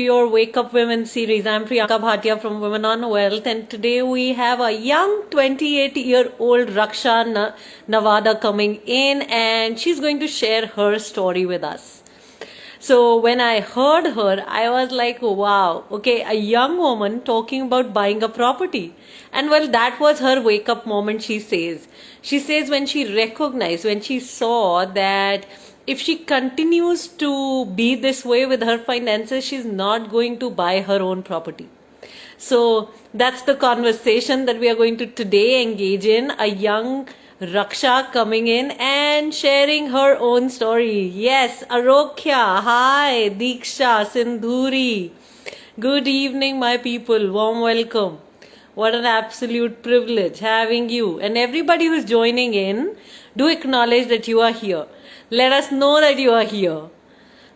Your Wake Up Women series. I'm Priyanka Bhatia from Women on Wealth, and today we have a young 28-year-old Raksha Navada coming in, and she's going to share her story with us. So when I heard her, I was like, wow, okay, a young woman talking about buying a property. And well, that was her wake up moment, she says. She says when she recognized, when she saw that if she continues to be this way with her finances, she's not going to buy her own property. So that's the conversation that we are going to today engage in. A young Raksha coming in and sharing her own story. Yes, Arokya, hi, Diksha, Sindhuri. Good evening, my people. Warm welcome. What an absolute privilege having you. And everybody who's joining in, do acknowledge that you are here. Let us know that you are here.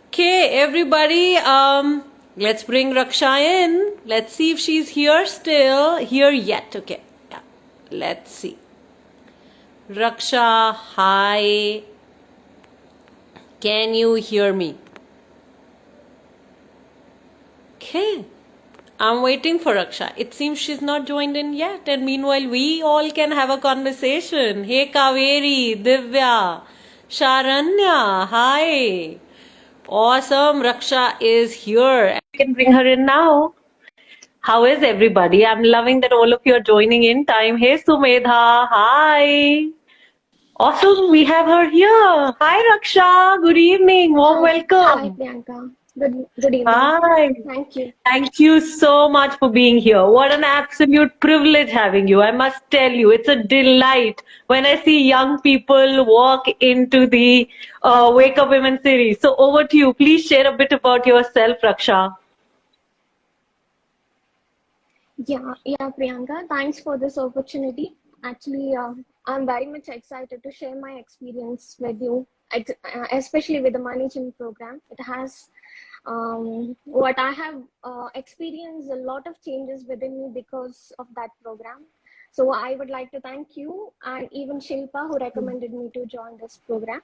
Okay, everybody, let's bring Raksha in. Let's see if she's here still. Here yet. Okay. Yeah. Let's see. Raksha, hi. Can you hear me? Okay. I'm waiting for Raksha. It seems she's not joined in yet. And meanwhile, we all can have a conversation. Hey, Kaveri, Divya, Sharanya, hi. Awesome. Raksha is here. I can bring her in now. How is everybody? I'm loving that all of you are joining in time. Hey, Sumedha. Hi. Awesome. We have her here. Hi, Raksha. Good evening. Warm Hi, welcome. Priyanka. Good evening. Hi. Thank you. Thank you so much for being here. What an absolute privilege having you. I must tell you, it's a delight when I see young people walk into the Wake Up Women series. So over to you. Please share a bit about yourself, Raksha. Yeah, Priyanka. Thanks for this opportunity. Actually, I'm very much excited to share my experience with you, especially with the management program. It has what I have experienced a lot of changes within me because of that program. So I would like to thank you and even Shilpa who recommended me to join this program.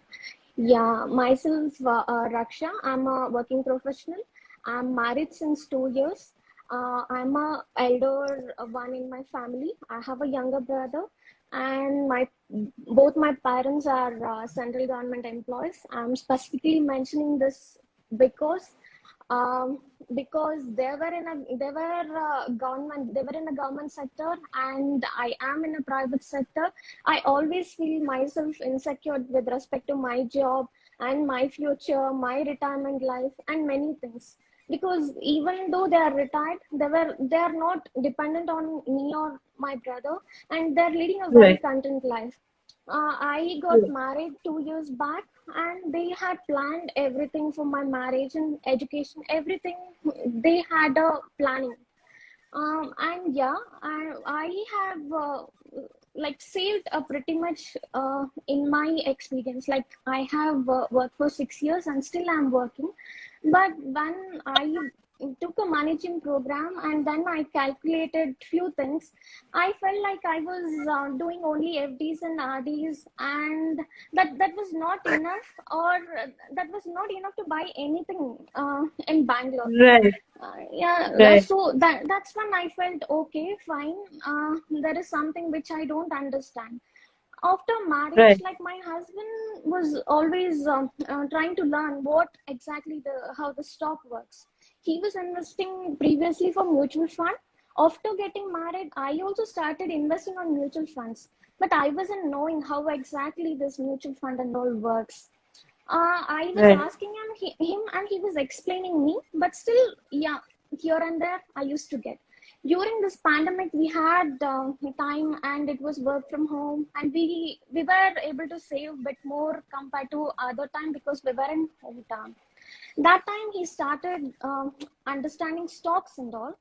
Yeah, myself, Raksha. I'm a working professional. I'm married since 2 years. I'm a elder one in my family. I have a younger brother, and my both my parents are central government employees. I'm specifically mentioning this because um, because they were in a government sector, and I am in a private sector. I always feel myself insecure with respect to my job and my future, my retirement life, and many things. Because even though they are retired, they are not dependent on me or my brother, and they're leading a very Right. content life. I got married 2 years back, and they had planned everything for my marriage and education, everything. They had a planning. And yeah, I have like saved pretty much in my experience. Like I have worked for 6 years and still I'm working. But when I took a managing program and then I calculated few things, I felt like I was doing only FDs and RDs, and that was not enough, or that was not enough to buy anything in Bangalore. Right. Right. So that's when I felt okay, fine. There is something which I don't understand. After marriage, Right. like my husband was always trying to learn what exactly the how the stock works. He was investing previously for mutual fund. After getting married, I also started investing on mutual funds, but I wasn't knowing how exactly this mutual fund and all works. I was Right. asking him, and he was explaining me, but still, yeah, here and there, I used to get. During this pandemic, we had time, and it was work from home, and we were able to save a bit more compared to other time because we were in hometown. That time, he started understanding stocks and all.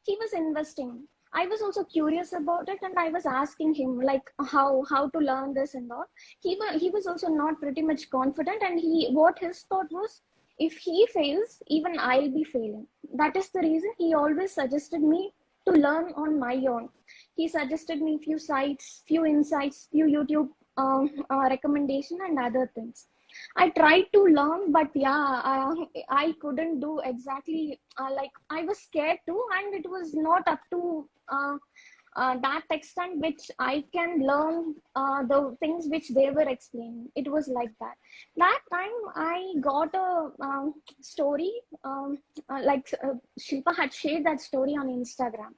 He was investing. I was also curious about it, and I was asking him like how to learn this and all. He was also not pretty much confident, and he what his thought was, if he fails, even I'll be failing. That is the reason he always suggested me to learn on my own. He suggested me few sites, few insights, few YouTube recommendation and other things. I tried to learn, but yeah, I couldn't do exactly like I was scared too, and it was not up to that extent which I can learn the things which they were explaining. It was like that. That time I got a story, Shilpa had shared that story on Instagram.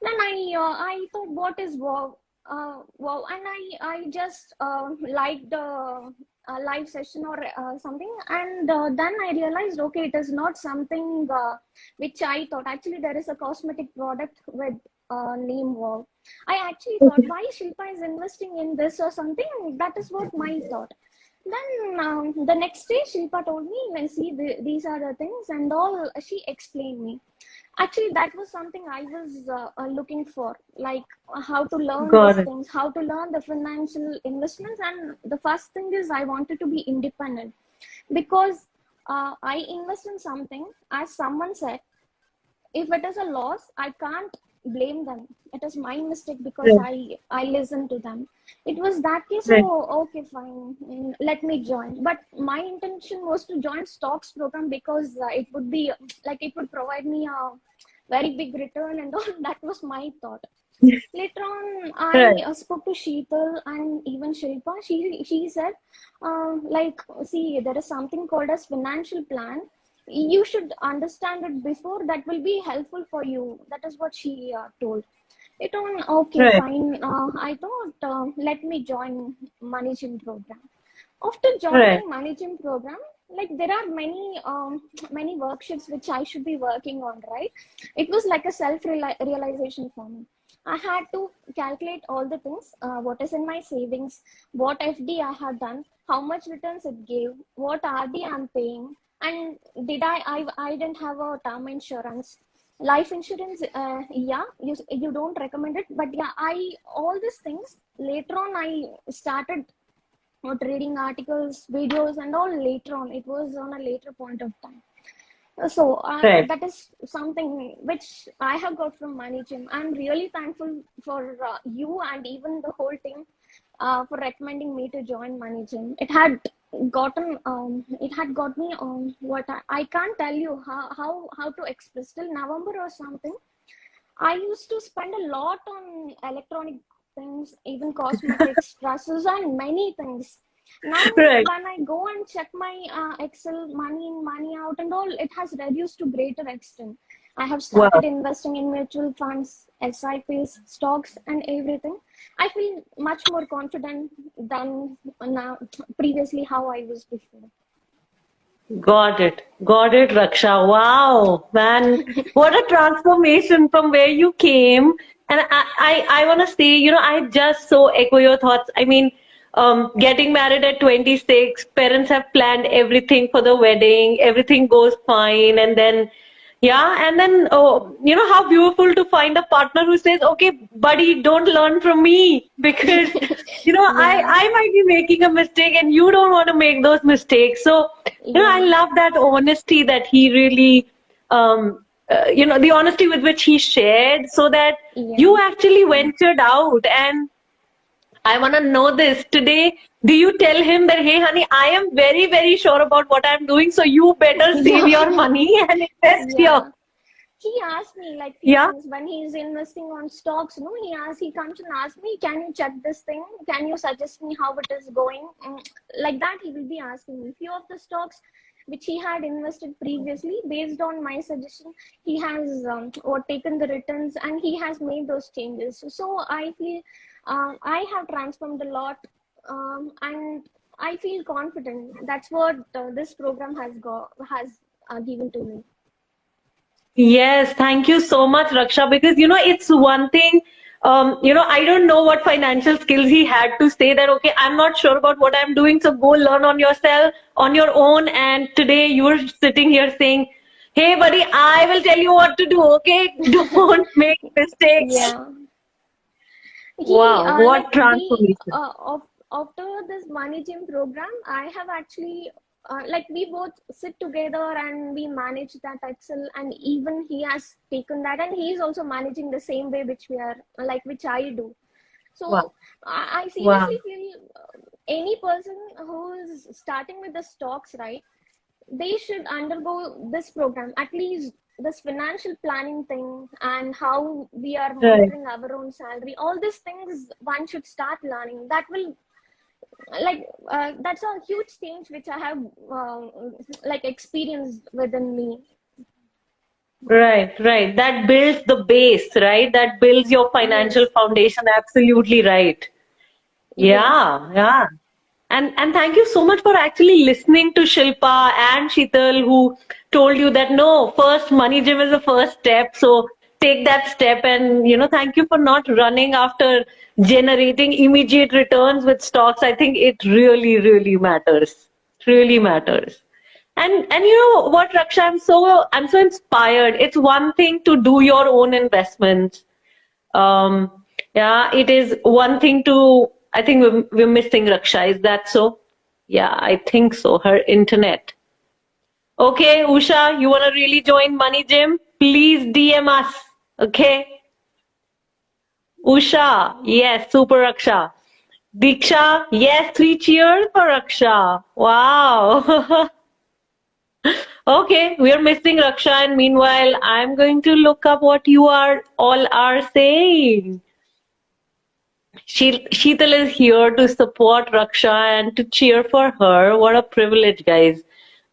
Then I thought, what is wow? Wow, and I just liked the live session or something, and then I realized, okay, it is not something which I thought. Actually, there is a cosmetic product with name wow. I actually thought, why Shilpa is investing in this or something. That is what my thought. Then the next day, Shilpa told me, "Let's see, these are the things," and all. She explained me. Actually, that was something I was looking for, like how to learn these Got it. things, how to learn the financial investments. And the first thing is I wanted to be independent, because I invest in something, as someone said, if it is a loss, I can't blame them. It is my mistake because Right. I listened to them. It was that case. So Right. okay, fine, let me join. But my intention was to join stocks program, because it would be like it would provide me a very big return and all. That was my thought. Later on, I Right. spoke to Sheetal and even Shilpa. She said, like, see, there is something called as financial plan. You should understand it before. That will be helpful for you. That is what she told. It on okay, Right. fine. I thought, let me join managing program. After Right. joining managing program, like there are many many workshops which I should be working on, right? It was like a self realization for me. I had to calculate all the things, what is in my savings, what FD I had done, how much returns it gave, what RD I'm paying, and did I didn't have a term insurance, life insurance. Yeah, you don't recommend it, but yeah, I all these things later on I started not reading articles, videos, and all later on. It was on a later point of time. So Right. that is something which I have got from Managem. I'm really thankful for you and even the whole team for recommending me to join Managem. It had got me what I can't tell you how to express. Till November or something, I used to spend a lot on electronic things, even cosmetics, dresses, and many things. Now, Right. when I go and check my Excel, money in, money out, and all, it has reduced to greater extent. I have started Wow. investing in mutual funds, SIPs, stocks, and everything. I feel much more confident than now, previously how I was before. Got it. Got it, Raksha. Wow, man, what a transformation from where you came. And I want to say, I just so echo your thoughts. I mean, getting married at 26, parents have planned everything for the wedding, everything goes fine, and then yeah, and then how beautiful to find a partner who says, "Okay, buddy, don't learn from me because Yeah, I might be making a mistake and you don't want to make those mistakes." So, I yeah, love that honesty that he really the honesty with which he shared so that yeah. you actually ventured out. And I want to know this today. Do you tell him that, hey, honey, I am very, very sure about what I'm doing, so you better save Yeah, your money and invest here? yeah. He asked me like few Yeah. things when he's investing on stocks. No, he comes and asks me, "Can you check this thing? Can you suggest me how it is going?" Like that, he will be asking me. Few of the stocks which he had invested previously, based on my suggestion, he has or taken the returns and he has made those changes. So I feel I have transformed a lot, and I feel confident. That's what this program has given to me. Yes, thank you so much, Raksha, because it's one thing, I don't know what financial skills he had to say that, okay, I'm not sure about what I'm doing, so go learn on yourself, on your own. And today you're sitting here saying, hey, buddy, I will tell you what to do, okay? Don't make mistakes. Yeah. He Wow, like what we transformation. of after this money gym program, I have actually like we both sit together and we manage that Excel, and even he has taken that and he is also managing the same way which we are like which I do. Wow, So I wow. seriously feel any person who's starting with the stocks, right? They should undergo this program, at least this financial planning thing, and how we are Right. monitoring our own salary. All these things one should start learning. That will like that's a huge change which I have like experienced within me. Right, right. That builds the base, right? That builds your financial Yes, foundation. Absolutely right. yes, Yeah, yeah. And thank you so much for actually listening to Shilpa and Sheetal, who told you that no, first money gym is the first step. So take that step, and thank you for not running after generating immediate returns with stocks. I think it really, really matters. It really matters. And you know what, Raksha, I'm so inspired. It's one thing to do your own investments. Yeah, it is one thing to. I think we're missing Raksha. Is that so? Yeah, I think so. Her internet. Okay, Usha, you wanna really join Money Gym? Please DM us. Okay, Usha, yes, super Raksha. Diksha, yes, three cheers for Raksha. Wow. Okay, we are missing Raksha, and meanwhile, I'm going to look up what you are all are saying. Sheetal is here to support Raksha and to cheer for her. What a privilege, guys,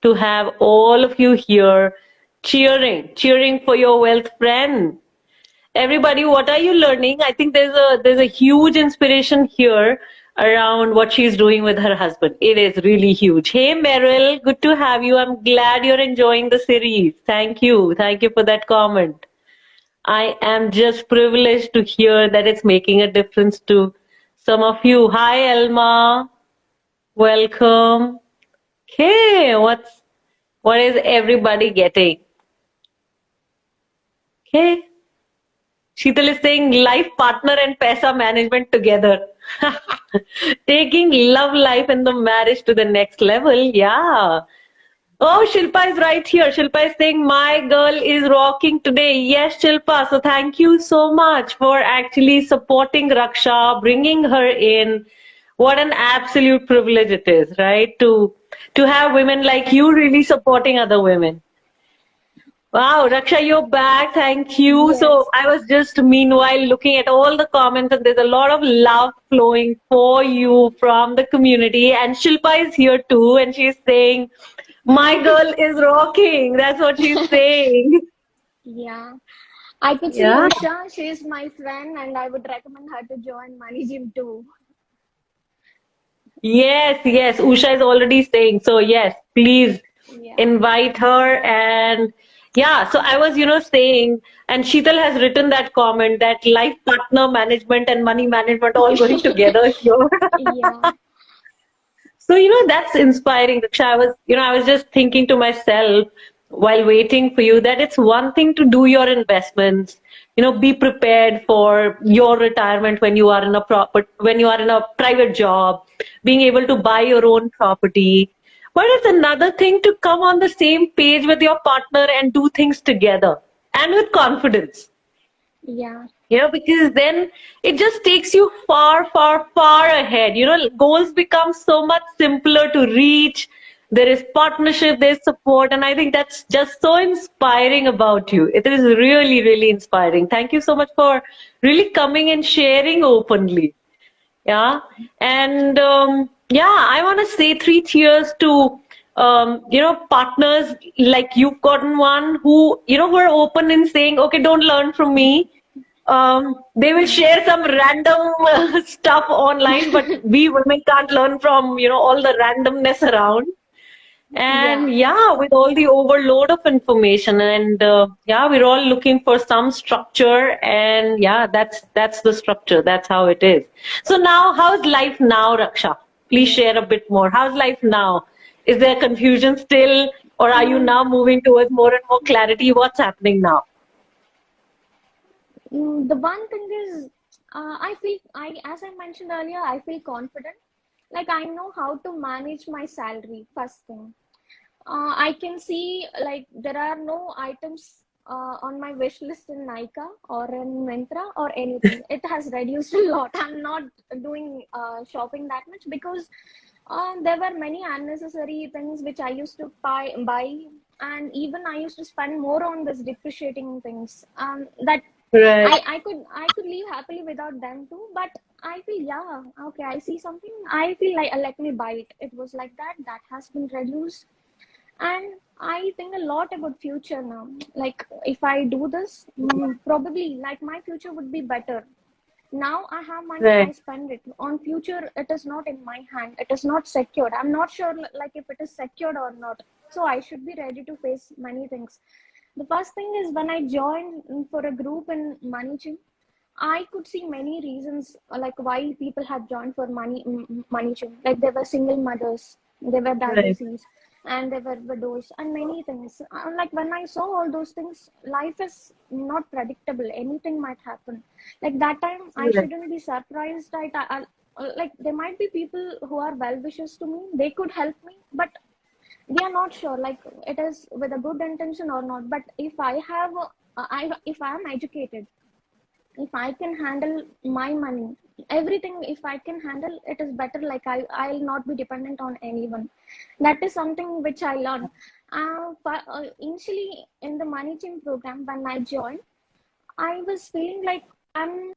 to have all of you here cheering for your wealth friend. Everybody, what are you learning? I think there's a huge inspiration here around what she's doing with her husband. It is really huge. Hey Meryl, good to have you. I'm glad you're enjoying the series. Thank you. Thank you for that comment. I am just privileged to hear that it's making a difference to some of you. Hi Elma. Welcome. Okay, what is everybody getting? Okay. Sheetal is saying life partner and paisa management together. Taking love life and the marriage to the next level. Yeah. Oh, Shilpa is right here. Shilpa is saying, my girl is rocking today. Yes, Shilpa. So thank you so much for actually supporting Raksha, bringing her in. What an absolute privilege it is, right? To have women like you really supporting other women. Wow, Raksha, you're back. Thank you. So yes. I was just meanwhile looking at all the comments, and there's a lot of love flowing for you from the community. And Shilpa is here too, and she's saying, my girl is rocking. That's what she's saying. Yeah, I could see Yeah. Usha. She is my friend, and I would recommend her to join Money Gym too. Yes, yes. Usha is already saying. So, yes, please Yeah. invite her. And yeah, so I was, saying, and Sheetal has written that comment that life partner management and money management all going together here. Yeah. So, that's inspiring, Raksha. I was just thinking to myself while waiting for you that it's one thing to do your investments, be prepared for your retirement when you are in when you are in a private job, being able to buy your own property. But it's another thing to come on the same page with your partner and do things together and with confidence. Yeah. Because then it just takes you far, far, far ahead. Goals become so much simpler to reach. There is partnership, there's support, and I think that's just so inspiring about you. It is really, really inspiring. Thank you so much for really coming and sharing openly. Yeah. And yeah, I want to say three cheers to, partners like you've gotten one who are open in saying, okay, don't learn from me. They will share some random stuff online, but we women can't learn from, all the randomness around. Yeah. And yeah, with all the overload of information, and yeah, we're all looking for some structure, and yeah, that's the structure. That's how it is. So now, how's life now, Raksha? Please Yeah. share a bit more. How's life now? Is there confusion still, or are you Mm, now moving towards more and more clarity? What's happening now? the one thing is, as I mentioned earlier, I feel confident. Like I know how to manage my salary, first thing. I can see like there are no items on my wish list in Nika or in Myntra or anything. It has reduced a lot. I'm not doing shopping that much because there were many unnecessary things which I used to buy, and even I used to spend more on this depreciating things. That Right. I could live happily without them too, but I feel, yeah, okay, I see something, I feel like let me buy it. It was like that. That has been reduced, and I think a lot about future now. Like if I do this, probably like my future would be better. Now I have money, I Right. spend it. On future, it is not in my hand. It is not secured. I'm not sure like if it is secured or not. So I should be ready to face many things. The first thing is when I joined for a group in managing, I could see many reasons like why people had joined for managing. Like they were single mothers, they were Right. divorcees, and they were widows, and many things. Like when I saw all those things, life is not predictable. Anything might happen. Like that time, I Right. shouldn't be surprised. Like there might be people who are well wishers to me. They could help me, but we are not sure. Like it is with a good intention or not. But if I have, if I am educated, if I can handle my money, everything, if I can handle it is better. Like I'll not be dependent on anyone. That is something which I learned. Initially in the managing program when I joined, I was feeling like I'm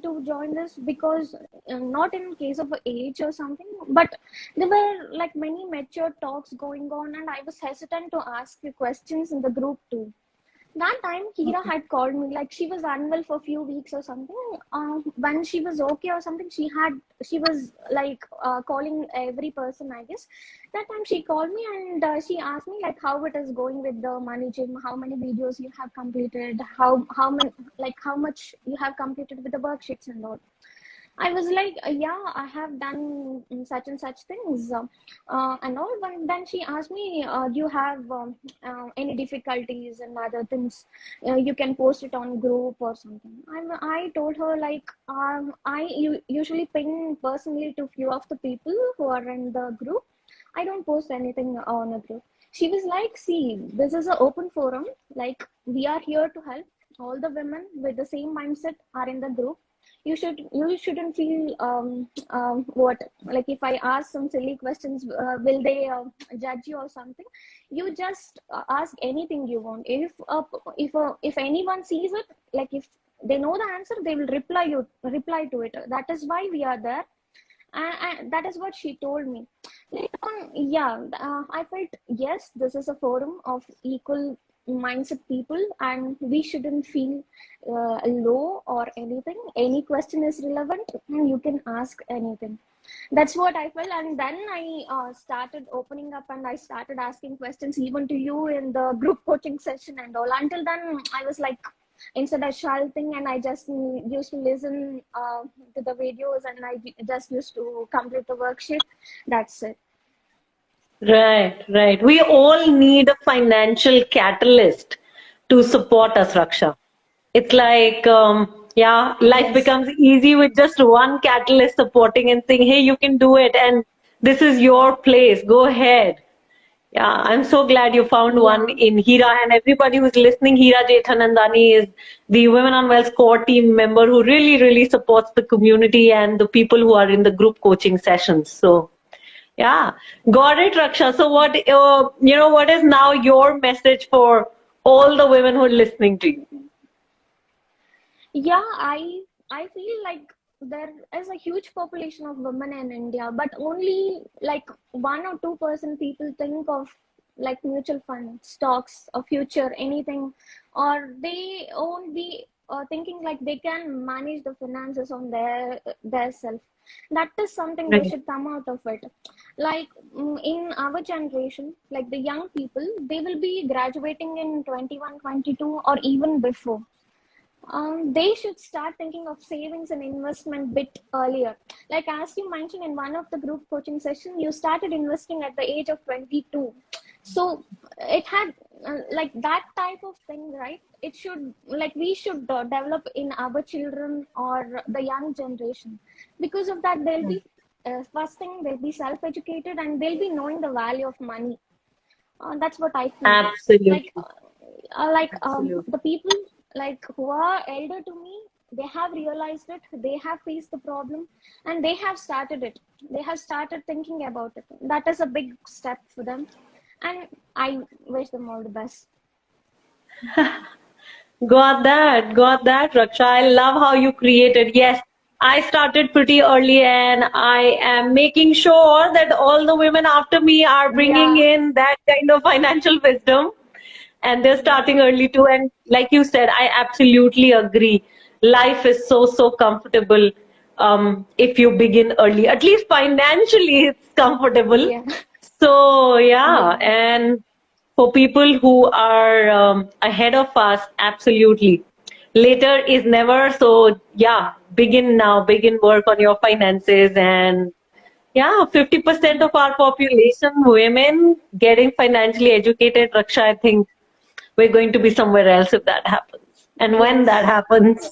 to join this because not in case of age or something, but there were like many mature talks going on, and I was hesitant to ask the questions in the group too. That time Kira had called me, like she was unwell for a few weeks or something. When she was okay or something, she was like calling every person, I guess. That time she called me, and she asked me like how it is going with the money gym, how many videos you have completed, how many, like how much you have completed with the worksheets and all. I was like, yeah, I have done such and such things, and all. But then she asked me, do you have any difficulties and other things? You can post it on group or something. I told her like, usually ping personally to few of the people who are in the group. I don't post anything on a group. She was like, see, this is an open forum. Like we are here to help. All the women with the same mindset are in the group. You shouldn't feel what, like if I ask some silly questions, will they judge you or something. You just ask anything you want. If anyone sees it, like if they know the answer, they will reply to it. That is why we are there, and that is what she told me. Later on, yeah, I felt yes, this is a forum of equal mindset people, and we shouldn't feel low or anything. Any question is relevant, and you can ask anything. That's what I felt, and then I started opening up, and I started asking questions even to you in the group coaching session and all. Until then, I was like, instead of shouting, and I just used to listen to the videos, and I just used to complete the worksheet. That's it. Right, right. We all need a financial catalyst to support us, Raksha. It's like, yeah, life Yes. becomes easy with just one catalyst supporting and saying, hey, you can do it, and this is your place. Go ahead. Yeah, I'm so glad you found one Yeah. in Hira, and everybody who's listening, Hira Jethanandani is the Women on Wealth core team member who really, really supports the community and the people who are in the group coaching sessions. So, yeah, got it, Raksha. So, what is now your message for all the women who are listening to you? Yeah, I feel like there is a huge population of women in India, but only like 1 or 2% people think of like mutual fund, stocks, or future, anything, or they won't be thinking like they can manage the finances on their self. That is something they Right. should come out of it. Like in our generation, like the young people, they will be graduating in 21, 22, or even before. They should start thinking of savings and investment bit earlier. Like as you mentioned in one of the group coaching session, you started investing at the age of 22. So it had like that type of thing, right? It should, like we should develop in our children or the young generation. Because of that, they'll be first thing, they'll be self-educated, and they'll be knowing the value of money. That's what I feel. Like Absolutely. Absolutely. the people like who are elder to me, they have realized it, they have faced the problem, and they have started it. They have started thinking about it. That is a big step for them, and I wish them all the best. Got that, Raksha. I love how you created. Yes, I started pretty early and I am making sure that all the women after me are bringing Yeah, in that kind of financial wisdom and they're yeah, starting early too. And like you said, I absolutely agree. Life is so comfortable if you begin early. At least financially, it's comfortable. yeah, So, yeah, yeah, and for people who are ahead of us, absolutely. Later is never. So, yeah, begin now, begin work on your finances. And yeah, 50% of our population, women, getting financially educated. Raksha, I think we're going to be somewhere else if that happens. And when that yes, happens,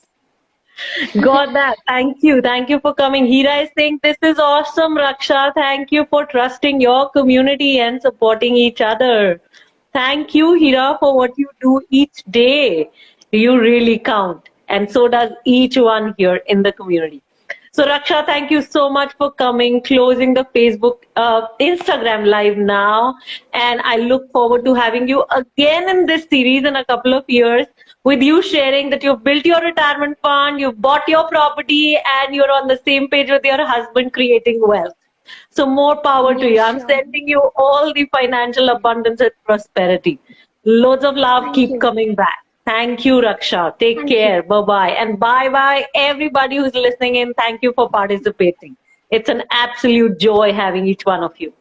got that. Thank you. Thank you for coming. Hira is saying this is awesome, Raksha. Thank you for trusting your community and supporting each other. Thank you, Hira, for what you do each day. You really count. And so does each one here in the community. So, Raksha, thank you so much for coming, closing the Facebook, Instagram live now. And I look forward to having you again in this series in a couple of years with you sharing that you've built your retirement fund, you've bought your property, and you're on the same page with your husband creating wealth. So, more power to yeah, you. I'm sure. sending you all the financial abundance and prosperity. Loads of love. Thank Keep you. coming back. Thank you, Raksha. Take Thank you. care. Bye bye. And bye bye, everybody who's listening in. Thank you for participating. It's an absolute joy having each one of you.